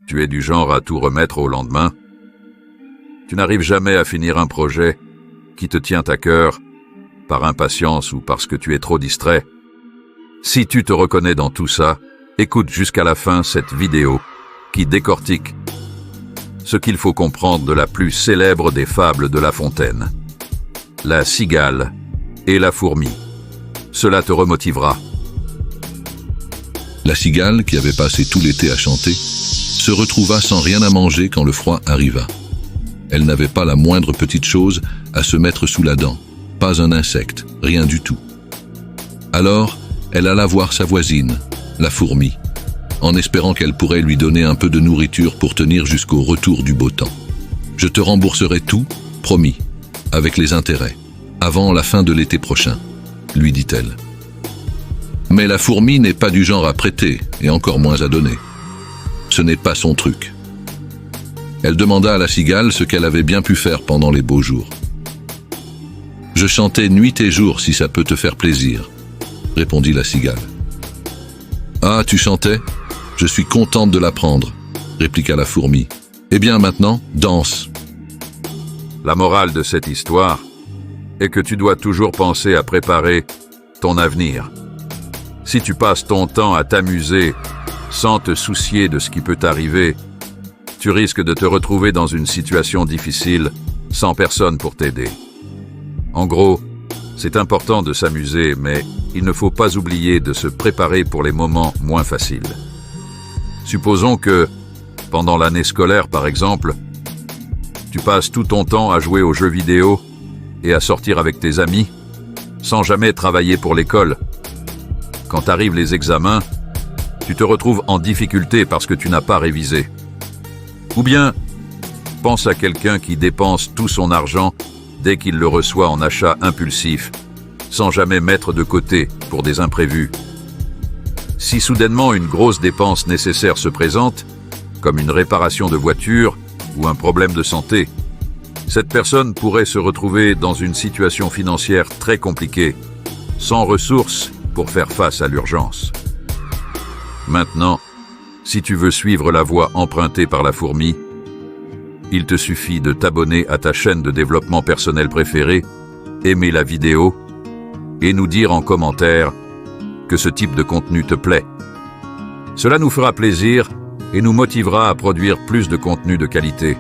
Tu es du genre à tout remettre au lendemain. Tu n'arrives jamais à finir un projet qui te tient à cœur, par impatience ou parce que tu es trop distrait. Si tu te reconnais dans tout ça, écoute jusqu'à la fin cette vidéo qui décortique ce qu'il faut comprendre de la plus célèbre des fables de La Fontaine. La cigale et la fourmi. Cela te remotivera. La cigale, qui avait passé tout l'été à chanter, se retrouva sans rien à manger quand le froid arriva. Elle n'avait pas la moindre petite chose à se mettre sous la dent, pas un insecte, rien du tout. Alors, elle alla voir sa voisine, la fourmi, en espérant qu'elle pourrait lui donner un peu de nourriture pour tenir jusqu'au retour du beau temps. « Je te rembourserai tout, promis, avec les intérêts, avant la fin de l'été prochain, » lui dit-elle. Mais la fourmi n'est pas du genre à prêter, et encore moins à donner. Ce n'est pas son truc. Elle demanda à la cigale ce qu'elle avait bien pu faire pendant les beaux jours. « Je chantais nuit et jour si ça peut te faire plaisir, » répondit la cigale. « Ah, tu chantais ? Je suis contente de l'apprendre, » répliqua la fourmi. « Eh bien maintenant, danse. » La morale de cette histoire est que tu dois toujours penser à préparer ton avenir. Si tu passes ton temps à t'amuser sans te soucier de ce qui peut t'arriver, tu risques de te retrouver dans une situation difficile sans personne pour t'aider. En gros, c'est important de s'amuser, mais il ne faut pas oublier de se préparer pour les moments moins faciles. Supposons que, pendant l'année scolaire par exemple, tu passes tout ton temps à jouer aux jeux vidéo et à sortir avec tes amis, sans jamais travailler pour l'école. Quand arrivent les examens, tu te retrouves en difficulté parce que tu n'as pas révisé. Ou bien, pense à quelqu'un qui dépense tout son argent dès qu'il le reçoit en achat impulsif, sans jamais mettre de côté pour des imprévus. Si soudainement une grosse dépense nécessaire se présente, comme une réparation de voiture ou un problème de santé, cette personne pourrait se retrouver dans une situation financière très compliquée, sans ressources pour faire face à l'urgence. Maintenant, si tu veux suivre la voie empruntée par la fourmi, il te suffit de t'abonner à ta chaîne de développement personnel préférée, aimer la vidéo et nous dire en commentaire que ce type de contenu te plaît. Cela nous fera plaisir et nous motivera à produire plus de contenu de qualité.